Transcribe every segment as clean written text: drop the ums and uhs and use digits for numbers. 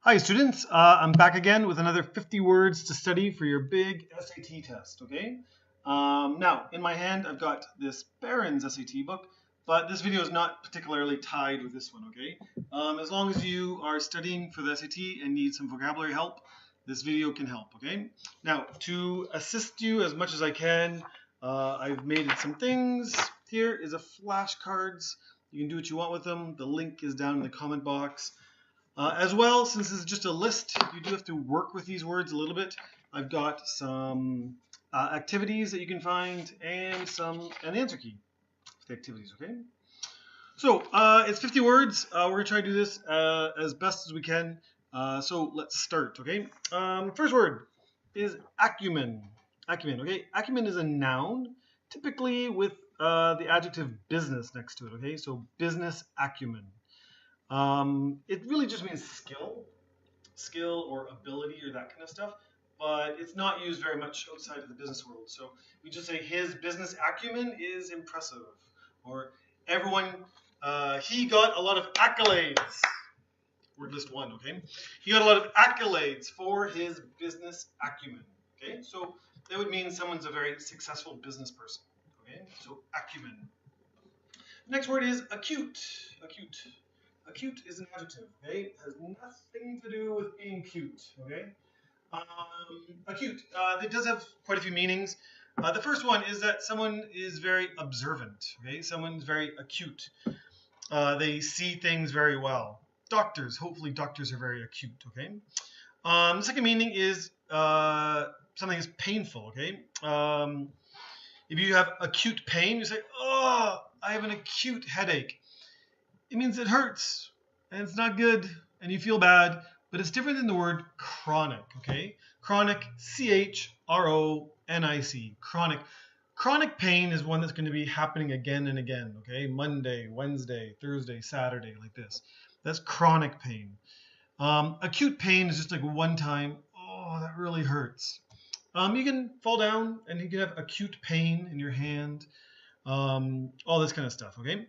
Hi students, I'm back again with another 50 words to study for your big SAT test, okay? Now, in my hand I've got this Barron's SAT book, but this video is not particularly tied with this one, okay? As long as you are studying for the SAT and need some vocabulary help, this video can help, okay? Now, to assist you as much as I can, I've made some things. Here is a flashcards. You can do what you want with them. The link is down in the comment box. As well, since this is just a list, you do have to work with these words a little bit. I've got some activities that you can find and an answer key for the activities, okay? So it's 50 words. We're going to try to do this as best as we can. So let's start, okay? First word is acumen. Acumen, okay? Acumen is a noun, typically with the adjective business next to it, okay? So business acumen. It really just means skill or ability or that kind of stuff, but it's not used very much outside of the business world. So we just say his business acumen is impressive, or everyone, he got a lot of accolades. Word list one, okay? He got a lot of accolades for his business acumen, okay? So that would mean someone's a very successful business person, okay? So acumen. Next word is acute. Acute. Acute is an adjective, okay? It has nothing to do with being cute, okay? Acute, it does have quite a few meanings. The first one is that someone is very observant, okay? Someone's very acute. They see things very well. Doctors, hopefully doctors are very acute, okay? The second meaning is something is painful, okay? If you have acute pain, you say, oh, I have an acute headache. It means it hurts and it's not good and you feel bad, but it's different than the word chronic, okay? Chronic, C-H-R-O-N-I-C, chronic. Chronic pain is one that's going to be happening again and again, okay? Monday, Wednesday, Thursday, Saturday, like this. That's chronic pain. Acute pain is just like one time, oh, that really hurts. You can fall down and you can have acute pain in your hand. All this kind of stuff, okay?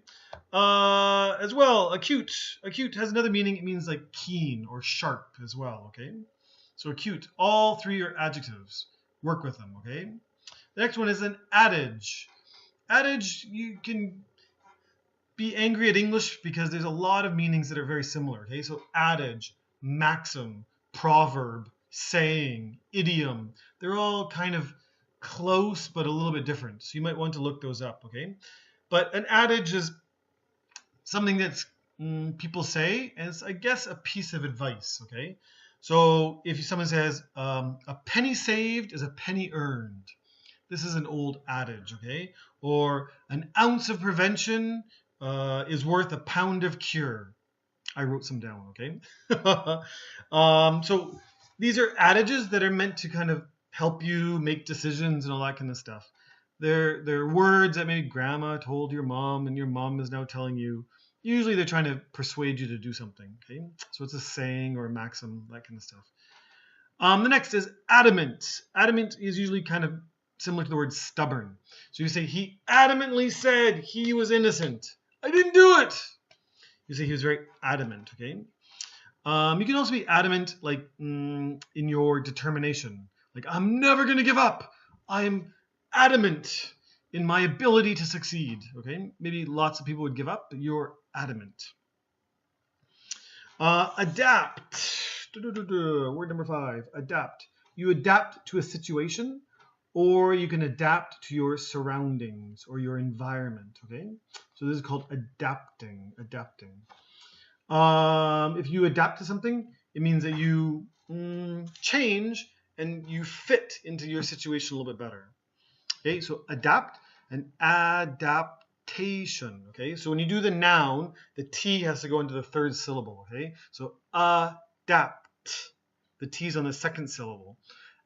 As well, acute. Acute has another meaning. It means like keen or sharp as well, okay? So acute. All three are adjectives. Work with them, okay? The next one is an adage. Adage, you can be angry at English because there's a lot of meanings that are very similar, okay? So adage, maxim, proverb, saying, idiom, they're all kind of close but a little bit different, so you might want to look those up, okay? But an adage is something that's people say, and it's, I guess, a piece of advice, okay? So if someone says a penny saved is a penny earned, this is an old adage, okay? Or an ounce of prevention is worth a pound of cure. I wrote some down, okay? So these are adages that are meant to kind of help you make decisions and all that kind of stuff. They're words that maybe grandma told your mom and your mom is now telling you. Usually they're trying to persuade you to do something, okay? So it's a saying or a maxim, that kind of stuff. The next is adamant. Adamant is usually kind of similar to the word stubborn. So you say, he adamantly said he was innocent. I didn't do it. You say he was very adamant, okay? You can also be adamant like in your determination. Like, I'm never going to give up. I'm adamant in my ability to succeed. Okay, maybe lots of people would give up, but you're adamant. Adapt. Word number 5. Adapt. You adapt to a situation, or you can adapt to your surroundings or your environment. Okay, so this is called adapting. Adapting. If you adapt to something, it means that you change and you fit into your situation a little bit better. Okay, so adapt and adaptation. Okay, so when you do the noun, the T has to go into the third syllable. Okay, so adapt. The T's on the second syllable.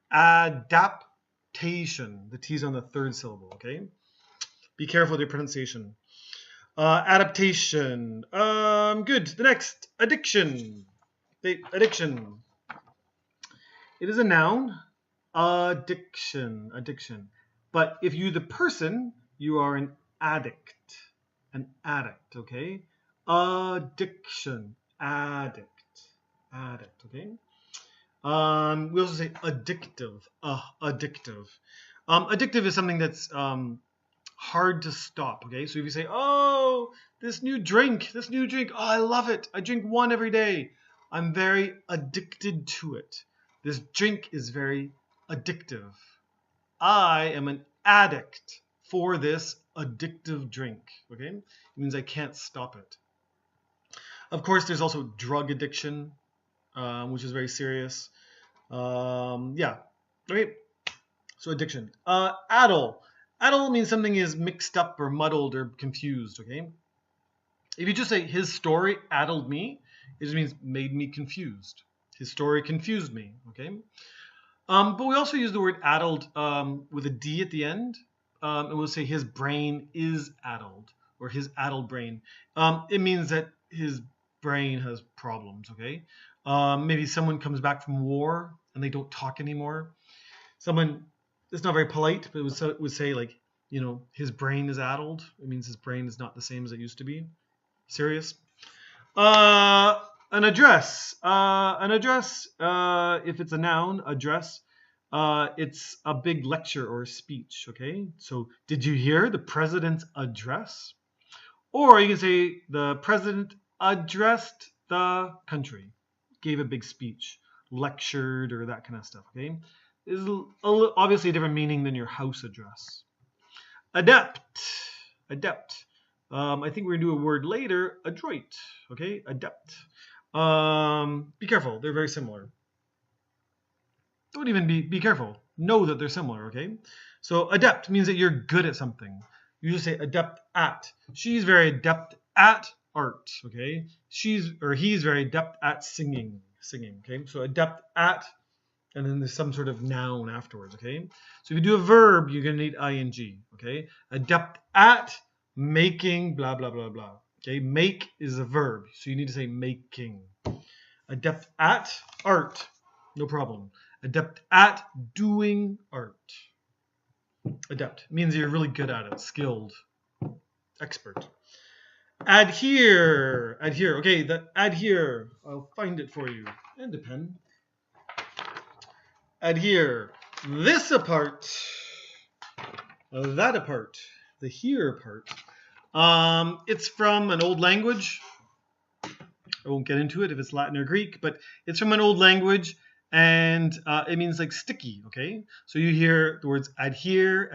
Adaptation. The T's on the third syllable. Okay, be careful with your pronunciation. Adaptation. Good. The next, addiction. Addiction. It is a noun, addiction, addiction. But if you're the person, you are an addict, okay? Addiction, addict. addict, okay? We also say addictive, addictive. Addictive is something that's hard to stop, okay? So if you say, oh, this new drink, oh, I love it. I drink one every day. I'm very addicted to it. This drink is very addictive. I am an addict for this addictive drink, okay? It means I can't stop it. Of course, there's also drug addiction, which is very serious. Yeah, okay. So addiction. Addle. Addle means something is mixed up or muddled or confused, okay? If you just say his story addled me, it just means made me confused. His story confused me, okay? But we also use the word addled with a D at the end, and we'll say his brain is addled, or his addled brain. It means that his brain has problems, okay? Maybe someone comes back from war and they don't talk anymore. Someone, it's not very polite, but it would say like, you know, his brain is addled. It means his brain is not the same as it used to be. Serious. An address. If it's a noun, address, it's a big lecture or speech, okay? So, did you hear the president's address? Or you can say the president addressed the country, gave a big speech, lectured, or that kind of stuff, okay? Is obviously a different meaning than your house address. Adept. Adept. I think we're going to do a word later, adroit, okay? Adept. Be careful, they're very similar. Don't even be careful. Know that they're similar, okay? So adept means that you're good at something. You just say adept at. She's very adept at art, okay? He's very adept at singing, okay? So adept at, and then there's some sort of noun afterwards, okay? So if you do a verb, you're going to need ing, okay? Adept at making blah, blah, blah, blah. Okay, make is a verb, so you need to say making. Adept at art, no problem. Adept at doing art. Adept means you're really good at it, skilled, expert. Adhere, adhere. Okay, the adhere, I'll find it for you. And a pen. Adhere. This apart, that apart, the here part. It's from an old language. I won't get into it if it's Latin or Greek, but it's from an old language, and it means like sticky, okay? So you hear the words adhere,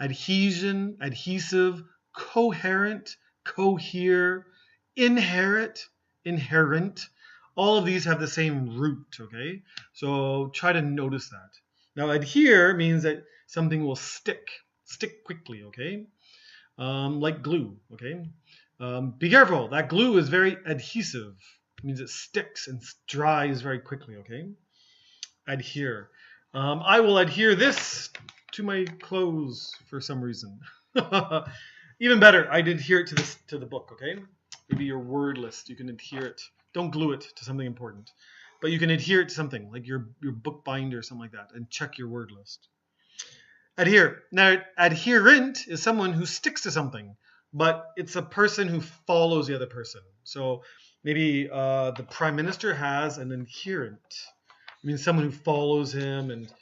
adhesion, adhesive, coherent, cohere, inherit, inherent. All of these have the same root, okay? So try to notice that. Now adhere means that something will stick quickly, okay? Like glue, okay? Be careful, that glue is very adhesive. It means it sticks and dries very quickly, okay? Adhere. I will adhere this to my clothes for some reason. Even better, I'd adhere it to the book, okay? Maybe your word list, you can adhere it. Don't glue it to something important, but you can adhere it to something, like your book binder or something like that, and check your word list. Adhere. Now, adherent is someone who sticks to something, but it's a person who follows the other person. So maybe the prime minister has an adherent. It means someone who follows him and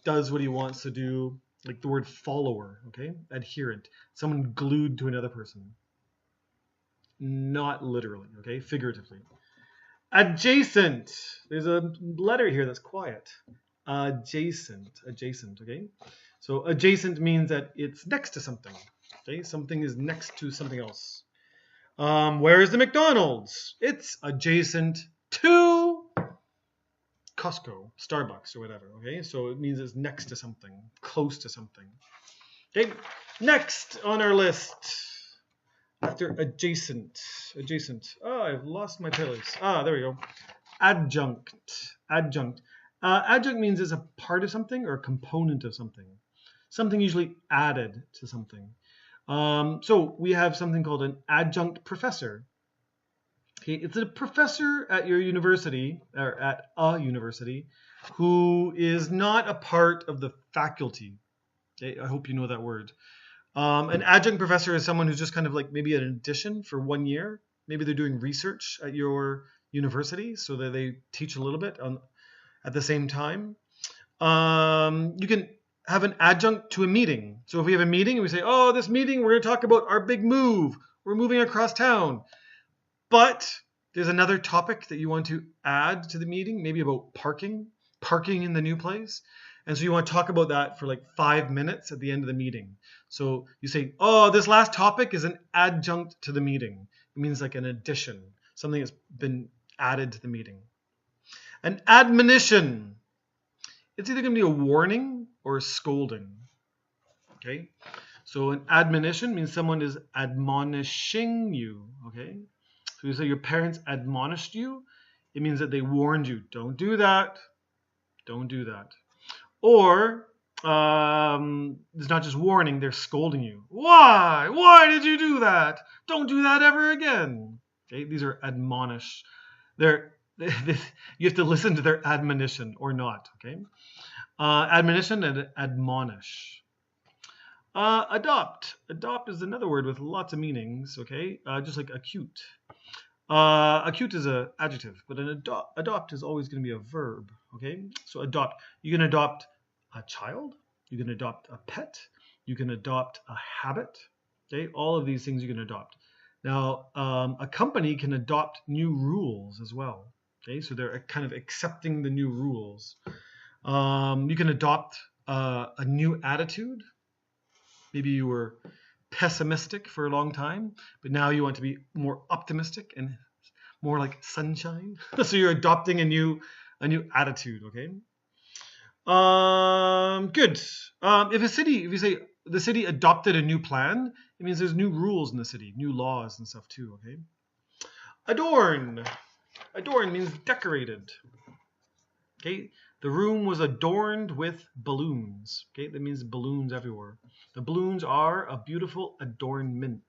does what he wants to do, like the word follower, okay? Adherent. Someone glued to another person. Not literally, okay? Figuratively. Adjacent. There's a letter here that's quiet. Adjacent, okay? So adjacent means that it's next to something, okay? Something is next to something else. Where is the McDonald's? It's adjacent to Costco, Starbucks, or whatever, okay? So it means it's next to something, close to something. Okay, next on our list, after adjacent. Oh, I've lost my place. There we go. Adjunct. Adjunct means it's a part of something or a component of something. Something usually added to something. So we have something called an adjunct professor. Okay, it's a professor at your university, or at a university, who is not a part of the faculty. Okay, I hope you know that word. An adjunct professor is someone who's just kind of like maybe an addition for 1 year. Maybe they're doing research at your university, so that they teach a little bit at the same time. You can have an adjunct to a meeting. So if we have a meeting and we say, oh, this meeting, we're going to talk about our big move. We're moving across town. But there's another topic that you want to add to the meeting, maybe about parking in the new place. And so you want to talk about that for like 5 minutes at the end of the meeting. So you say, oh, this last topic is an adjunct to the meeting. It means like an addition, something that's been added to the meeting. An admonition. It's either going to be a warning or a scolding. Okay? So an admonition means someone is admonishing you. Okay? So you say your parents admonished you. It means that they warned you. Don't do that. Don't do that. Or it's not just warning, they're scolding you. Why? Why did you do that? Don't do that ever again. Okay? These are admonish. You have to listen to their admonition or not. Okay? Admonition and admonish. Adopt. Adopt is another word with lots of meanings. Okay? Just like acute. Acute is an adjective, but an adopt is always going to be a verb. Okay? So adopt. You can adopt a child. You can adopt a pet. You can adopt a habit. Okay? All of these things you can adopt. Now, a company can adopt new rules as well. Okay? So they're kind of accepting the new rules. You can adopt a new attitude. Maybe you were pessimistic for a long time, but now you want to be more optimistic and more like sunshine. So you're adopting a new attitude. Okay. Good. If you say the city adopted a new plan, it means there's new rules in the city, new laws and stuff too. Okay. Adorn. Adorn means decorated. Okay. The room was adorned with balloons. Okay, that means balloons everywhere. The balloons are a beautiful adornment.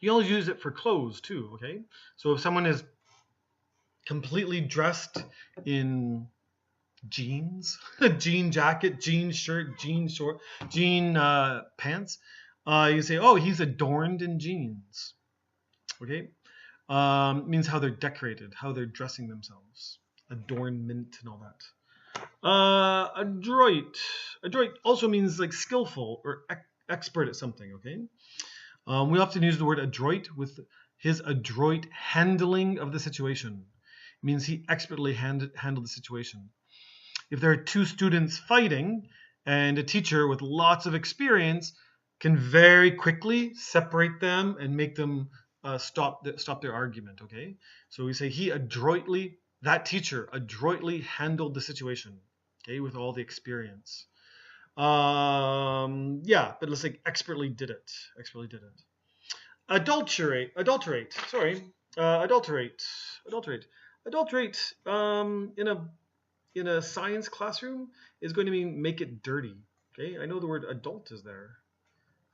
You can always use it for clothes too. Okay, so if someone is completely dressed in jeans, a jean jacket, jean shirt, jean short, jean pants, you say, oh, he's adorned in jeans. Okay, means how they're decorated, how they're dressing themselves. Adornment and all that. Adroit. Adroit also means like skillful or expert at something. Okay. We often use the word adroit with his adroit handling of the situation. It means he expertly handled the situation. If there are two students fighting and a teacher with lots of experience can very quickly separate them and make them stop their argument. Okay. So we say that teacher adroitly handled the situation, okay, with all the experience. Yeah, but let's say expertly did it. Adulterate. Adulterate. In a science classroom is going to mean make it dirty. Okay, I know the word adult is there.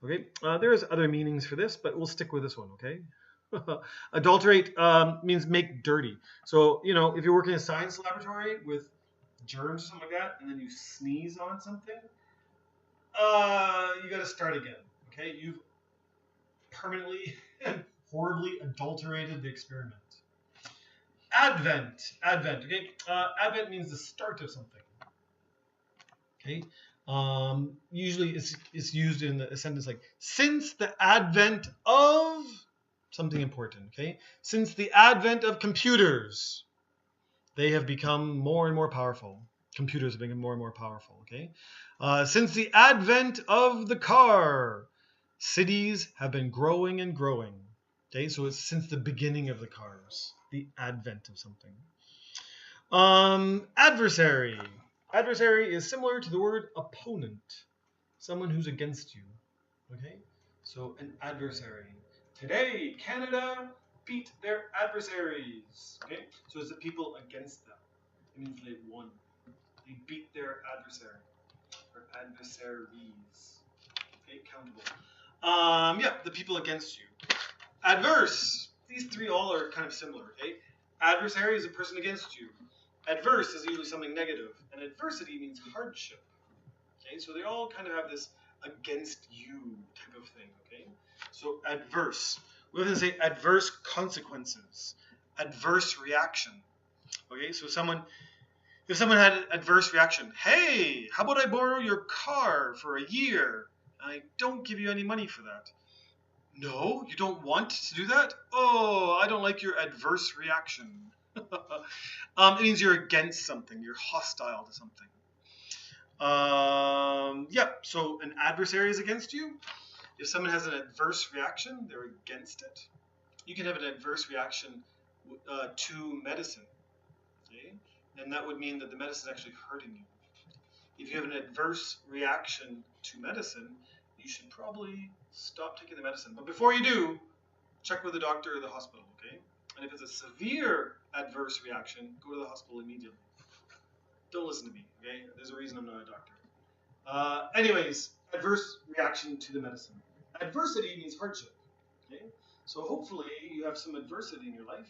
Okay, there's other meanings for this, but we'll stick with this one. Okay. Adulterate means make dirty. So, if you're working in a science laboratory with germs or something like that, and then you sneeze on something, you got to start again. Okay, you've permanently and horribly adulterated the experiment. Advent. Okay, advent means the start of something. Okay, usually it's used in a sentence like since the advent of something important, okay? Since the advent of computers, they have become more and more powerful. Computers have become more and more powerful, okay? Since the advent of the car, cities have been growing and growing, okay? So it's since the beginning of the cars, the advent of something. Adversary. Adversary is similar to the word opponent, someone who's against you, okay? So an adversary. Today, Canada beat their adversaries. Okay, so it's the people against them. It means they won. They beat their adversary or adversaries. Okay, countable. Yeah, the people against you. Adverse. These three all are kind of similar. Okay, adversary is a person against you. Adverse is usually something negative, and adversity means hardship. Okay, so they all kind of have this against you type of thing. Okay. So adverse. We often say adverse consequences. adverse reaction. Okay, so if someone had an adverse reaction, hey, how about I borrow your car for a year? I don't give you any money for that. No, you don't want to do that? Oh, I don't like your adverse reaction. It means you're against something, you're hostile to something. Yeah, so an adversary is against you. If someone has an adverse reaction, they're against it. You can have an adverse reaction to medicine, okay? And that would mean that the medicine is actually hurting you. If you have an adverse reaction to medicine, you should probably stop taking the medicine. But before you do, check with the doctor or the hospital, okay? And if it's a severe adverse reaction, go to the hospital immediately. Don't listen to me, okay? There's a reason I'm not a doctor. Anyways, adverse reaction to the medicine. Adversity means hardship, okay? So hopefully you have some adversity in your life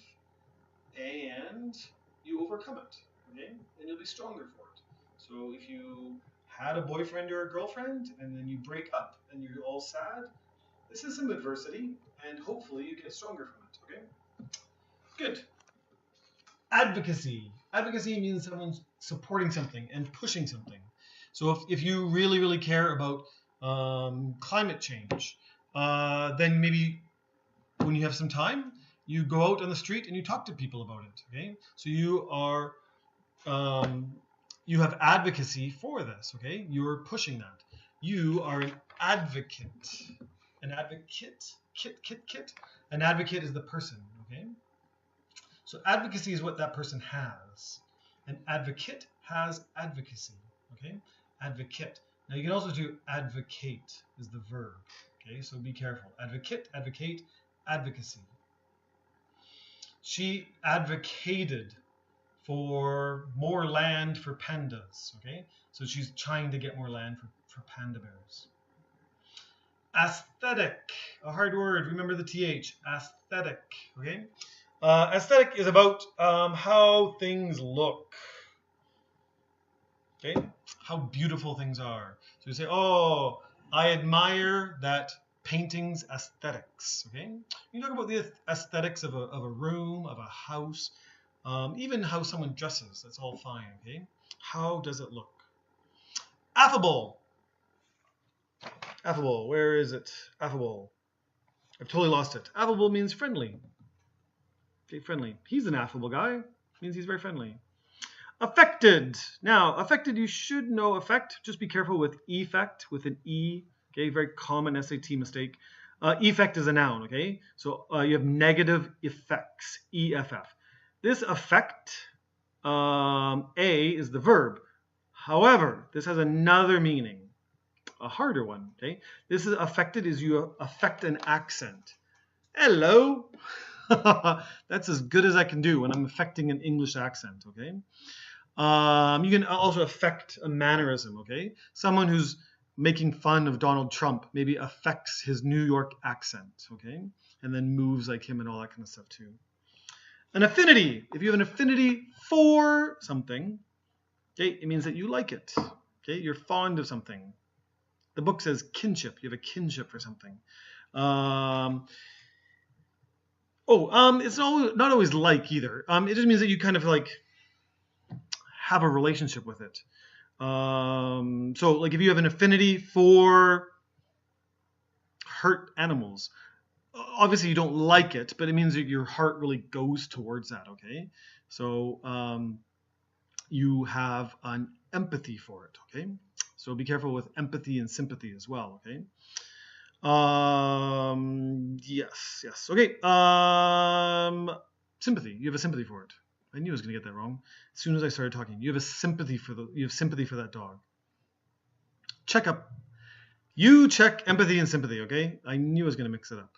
and you overcome it, okay? And you'll be stronger for it. So if you had a boyfriend or a girlfriend and then you break up and you're all sad, this is some adversity and hopefully you get stronger from it, okay? Good. Advocacy. Advocacy means someone's supporting something and pushing something. So if you really, really care about climate change, then maybe when you have some time, you go out on the street and you talk to people about it, okay? So you are, you have advocacy for this, okay? You're pushing that. You are an advocate. An advocate, kit. An advocate is the person, okay? So advocacy is what that person has. An advocate has advocacy, okay? Advocate. Now you can also do advocate is the verb, okay? So be careful. Advocate, advocate, advocacy. She advocated for more land for pandas, okay? So she's trying to get more land for panda bears. Aesthetic, a hard word, remember the TH, aesthetic, okay? Aesthetic is about how things look, okay? How beautiful things are. So you say, oh, I admire that painting's aesthetics, okay? You talk about the aesthetics of a room, of a house, even how someone dresses, that's all fine, okay? How does it look? Affable. Affable, where is it? Affable. I've totally lost it. Affable means friendly. Okay, friendly. He's an affable guy. Means he's very friendly. Affected. Now, affected, you should know affect. Just be careful with effect, with an E. Okay, very common SAT mistake. Effect is a noun, okay? So you have negative effects, EFF. This affect, A is the verb. However, this has another meaning, a harder one, okay? This is affected is you affect an accent. Hello. That's as good as I can do when I'm affecting an English accent, okay? You can also affect a mannerism, okay? Someone who's making fun of Donald Trump maybe affects his New York accent, okay? And then moves like him and all that kind of stuff too. An affinity. If you have an affinity for something, okay, it means that you like it, okay? You're fond of something. The book says kinship. You have a kinship for something. It's not always like either. It just means that you kind of like have a relationship with it. So like if you have an affinity for hurt animals, obviously you don't like it, but it means that your heart really goes towards that, okay? So you have an empathy for it, okay? So be careful with empathy and sympathy as well, okay? Yes. Okay. Sympathy. You have a sympathy for it. I knew I was going to get that wrong. As soon as I started talking, you have sympathy for that dog. Checkup. You check empathy and sympathy, okay? I knew I was going to mix it up.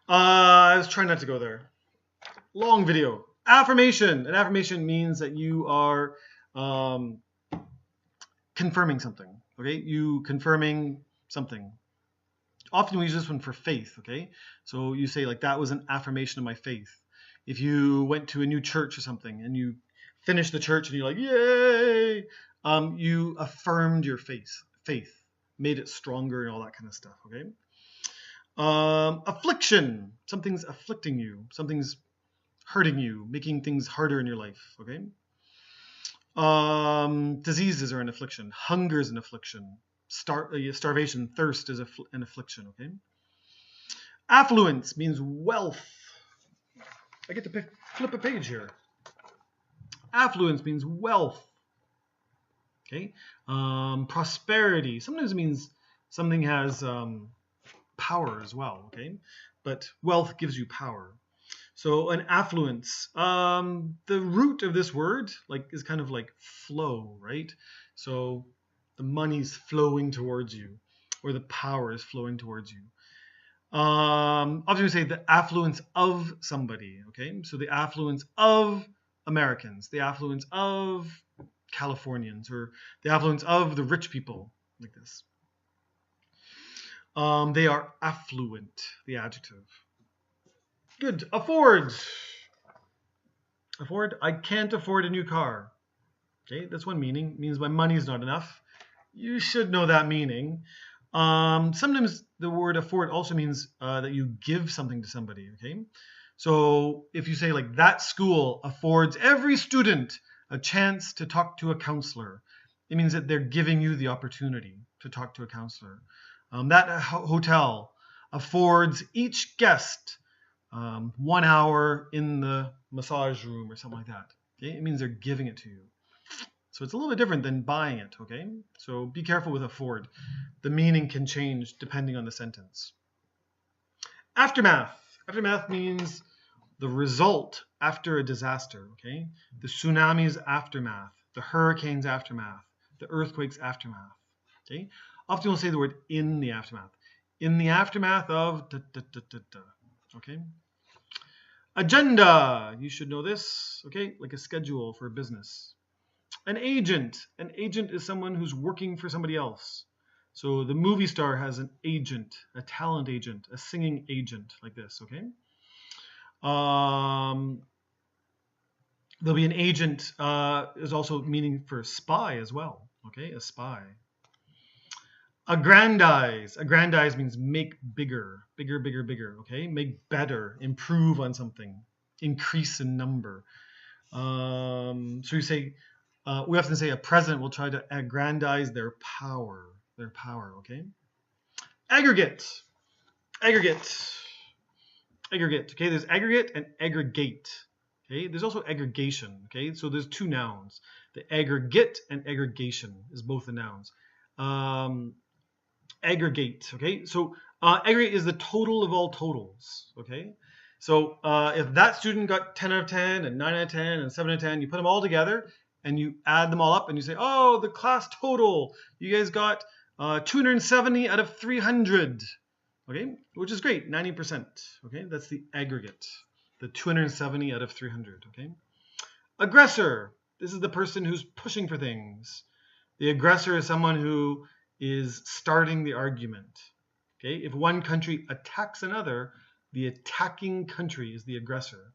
I was trying not to go there. Long video. Affirmation. An affirmation means that you are confirming something, okay? You confirming something. Often we use this one for faith, okay? So you say like, that was an affirmation of my faith. If you went to a new church or something and you finished the church and you're like, yay, you affirmed your faith, made it stronger and all that kind of stuff, okay? Affliction, something's afflicting you, something's hurting you, making things harder in your life, okay? Diseases are an affliction. Hunger is an affliction. Starvation, thirst is an affliction, okay? Affluence means wealth. I get to flip a page here. Affluence means wealth, okay? Prosperity, sometimes it means something has power as well, okay? But wealth gives you power. So an affluence, the root of this word is kind of like flow, right? So the money's flowing towards you, or the power is flowing towards you. Often we say the affluence of somebody, okay? So the affluence of Americans, the affluence of Californians, or the affluence of the rich people, like this. They are affluent, the adjective. Good. Afford. Afford. I can't afford a new car. Okay, that's one meaning. It means my money is not enough. You should know that meaning. Sometimes the word afford also means that you give something to somebody. Okay, so if you say like that school affords every student a chance to talk to a counselor, it means that they're giving you the opportunity to talk to a counselor. That hotel affords each guest 1 hour in the massage room or something like that. Okay? It means they're giving it to you. So it's a little bit different than buying it, okay? So be careful with afford. The meaning can change depending on the sentence. Aftermath. Aftermath means the result after a disaster, okay? The tsunami's aftermath, the hurricane's aftermath, the earthquake's aftermath, okay? Often we'll say the word in the aftermath. In the aftermath of da, da, da, da, da. Okay. Agenda, you should know this, okay, like a schedule for a business. An agent is someone who's working for somebody else. So the movie star has an agent, a talent agent, a singing agent, like this, okay? There'll be an agent is also meaning for spy as well, okay, a spy. Aggrandize. Aggrandize means make bigger, bigger, bigger, bigger, okay? Make better, improve on something, increase in number. So you say, we often say a president will try to aggrandize their power, okay? Aggregate. Aggregate. Aggregate, okay? There's aggregate and aggregate, okay? There's also aggregation, okay? So there's two nouns. The aggregate and aggregation is both the nouns. Aggregate, okay? So aggregate is the total of all totals, okay? So if that student got 10 out of 10 and 9 out of 10 and 7 out of 10, you put them all together and you add them all up and you say, oh, the class total, you guys got 270 out of 300, okay? Which is great, 90%, okay? That's the aggregate, the 270 out of 300, okay? Aggressor, this is the person who's pushing for things. The aggressor is someone who is starting the argument. Okay, if one country attacks another, the attacking country is the aggressor.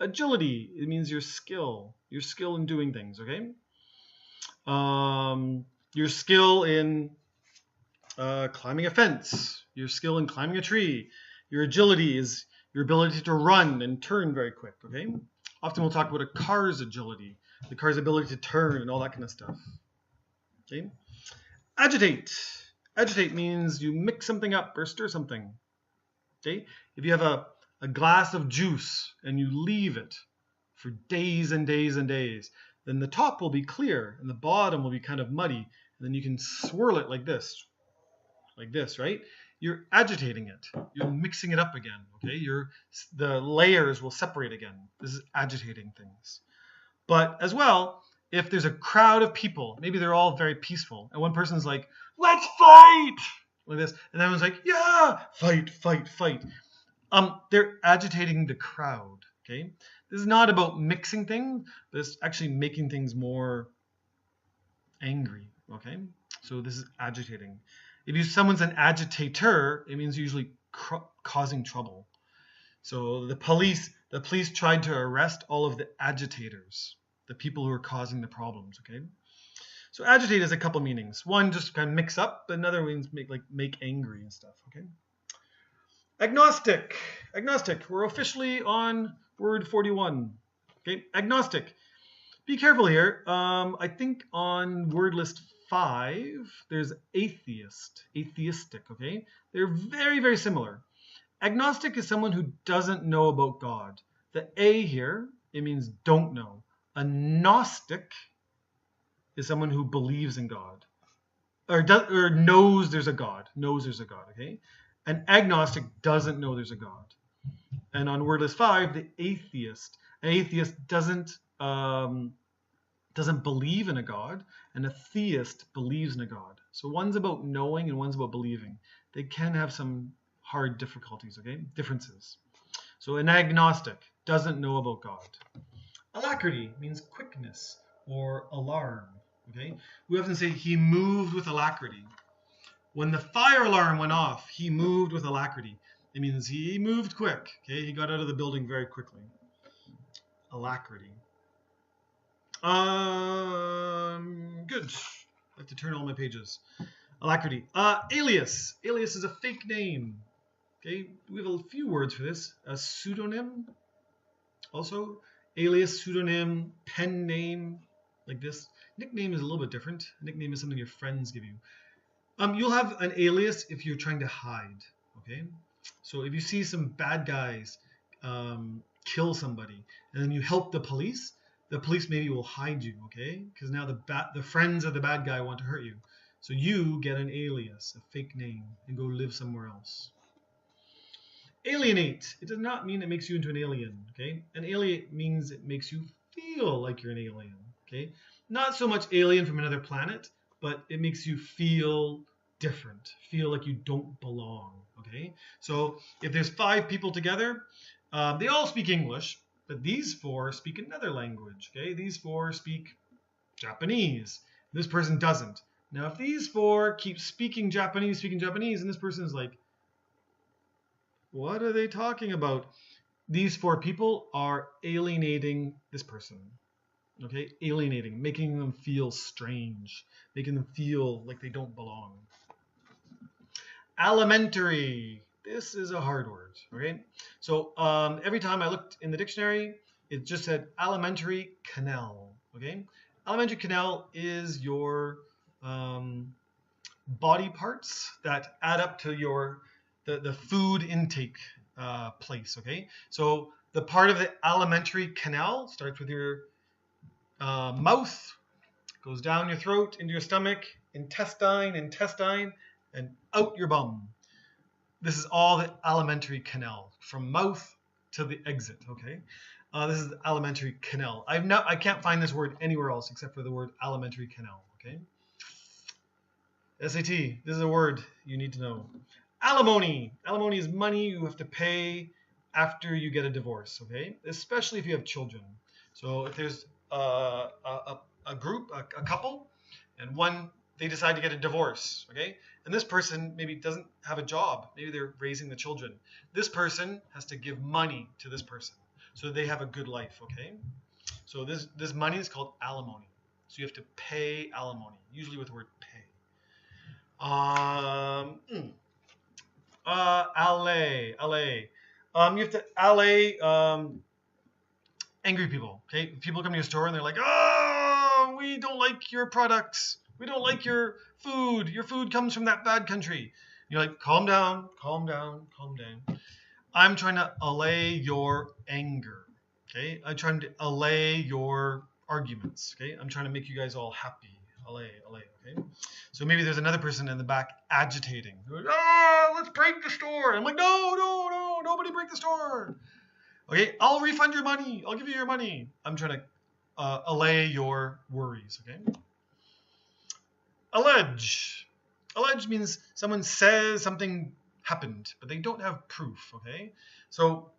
Agility, it means your skill in doing things. Okay, your skill in climbing a fence, your skill in climbing a tree. Your agility is your ability to run and turn very quick. Okay, often we'll talk about a car's agility, the car's ability to turn and all that kind of stuff. Okay. Agitate. Agitate means you mix something up or stir something. Okay? If you have a glass of juice and you leave it for days and days and days, then the top will be clear and the bottom will be kind of muddy. And then you can swirl it like this, right? You're agitating it. You're mixing it up again. Okay? The layers will separate again. This is agitating things. But as well, if there's a crowd of people, maybe they're all very peaceful, and one person's like, let's fight, like this, and everyone's like, yeah, fight, fight, fight. They're agitating the crowd, okay? This is not about mixing things, but it's actually making things more angry, okay? So this is agitating. If someone's an agitator, it means usually causing trouble. So the police tried to arrest all of the agitators, the people who are causing the problems, okay? So agitate has a couple meanings. One, just kind of mix up. Another means make angry and stuff, okay? Agnostic. Agnostic. We're officially on word 41. Okay, agnostic. Be careful here. I think on word list 5, there's atheist, atheistic, okay? They're very, very similar. Agnostic is someone who doesn't know about God. The A here, it means don't know. A Gnostic is someone who believes in God. Or knows there's a God. Knows there's a God, okay? An agnostic doesn't know there's a God. And on word list 5, the atheist. An atheist doesn't believe in a God, and a theist believes in a God. So one's about knowing and one's about believing. They can have some hard difficulties, okay? Differences. So an agnostic doesn't know about God. Alacrity means quickness or alarm, okay? We often say he moved with alacrity. When the fire alarm went off, he moved with alacrity. It means he moved quick, okay? He got out of the building very quickly. Alacrity. Good. I have to turn all my pages. Alacrity. Alias. Alias is a fake name. Okay, we have a few words for this. A pseudonym. Also, alias, pseudonym, pen name, like this. Nickname is a little bit different. A nickname is something your friends give you. You'll have an alias if you're trying to hide. Okay, so if you see some bad guys kill somebody, and then you help the police maybe will hide you, okay? Because now the friends of the bad guy want to hurt you. So you get an alias, a fake name, and go live somewhere else. Alienate. It does not mean it makes you into an alien, okay? An alienate means it makes you feel like you're an alien, okay? Not so much alien from another planet, but it makes you feel different, feel like you don't belong, okay? So if there's 5 people together, they all speak English, but these 4 speak another language, okay? These 4 speak Japanese. This person doesn't. Now, if these 4 keep speaking Japanese, and this person is like, what are they talking about? These 4 people are alienating this person, okay? Alienating, making them feel strange, making them feel like they don't belong. Alimentary. This is a hard word, okay? So every time I looked in the dictionary, it just said alimentary canal, okay? Alimentary canal is your body parts that add up to your the food intake place, okay? So the part of the alimentary canal starts with your mouth, goes down your throat, into your stomach, intestine, and out your bum. This is all the alimentary canal, from mouth to the exit, okay? This is the alimentary canal. I can't find this word anywhere else except for the word alimentary canal, okay? SAT, this is a word you need to know. Alimony. Alimony is money you have to pay after you get a divorce, okay? Especially if you have children. So if there's a couple, and they decide to get a divorce, okay? And this person maybe doesn't have a job. Maybe they're raising the children. This person has to give money to this person so they have a good life, okay? So this money is called alimony. So you have to pay alimony, usually with the word pay. Allay. You have to allay angry people, okay? People come to your store and they're like, oh, we don't like your products. We don't like your food. Your food comes from that bad country. You're like, calm down. I'm trying to allay your anger, okay? I'm trying to allay your arguments, okay? I'm trying to make you guys all happy. Allay, okay? So maybe there's another person in the back agitating. Like, oh, let's break the store. I'm like, no, nobody break the store. Okay, I'll refund your money. I'll give you your money. I'm trying to allay your worries, okay? Allege. Allege means someone says something happened, but they don't have proof, okay? So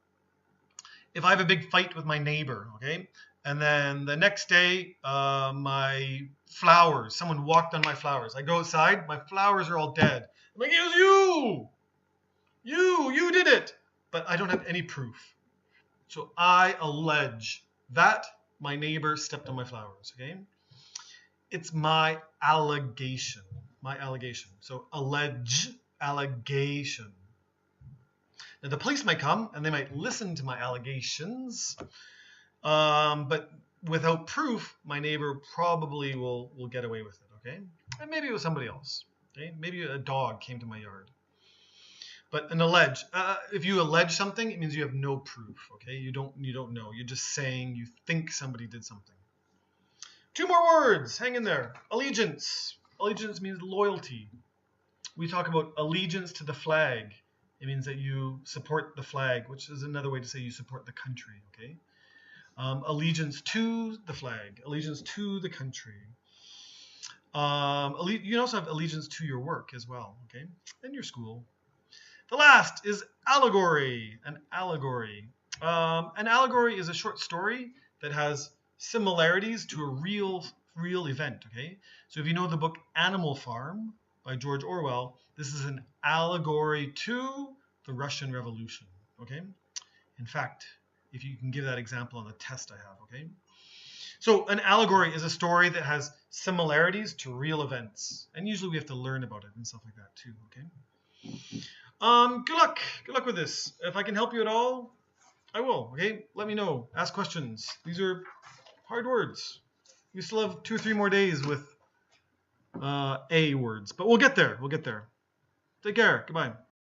if I have a big fight with my neighbor, okay, and then the next day my flowers, someone walked on my flowers. I go outside, my flowers are all dead. I'm like, it was you! You did it! But I don't have any proof. So I allege that my neighbor stepped on my flowers, okay? It's my allegation. So allege, allegation. Now, the police might come and they might listen to my allegations, but without proof, my neighbor probably will get away with it, okay? And maybe it was somebody else, okay? Maybe a dog came to my yard. But an allege, if you allege something, it means you have no proof, okay? You don't know. You're just saying you think somebody did something. 2 more words. Hang in there. Allegiance. Allegiance means loyalty. We talk about allegiance to the flag. It means that you support the flag, which is another way to say you support the country, okay? Allegiance to the flag. Allegiance to the country. You can also have allegiance to your work as well, okay? And your school. The last is allegory. An allegory. An allegory is a short story that has similarities to a real event, okay? So if you know the book Animal Farm by George Orwell, this is an allegory to the Russian Revolution, okay? In fact, if you can give that example on the test I have, okay? So an allegory is a story that has similarities to real events. And usually we have to learn about it and stuff like that too, okay? Good luck. Good luck with this. If I can help you at all, I will, okay? Let me know. Ask questions. These are hard words. We still have 2 or 3 more days with A words, but we'll get there. We'll get there. Take care. Goodbye.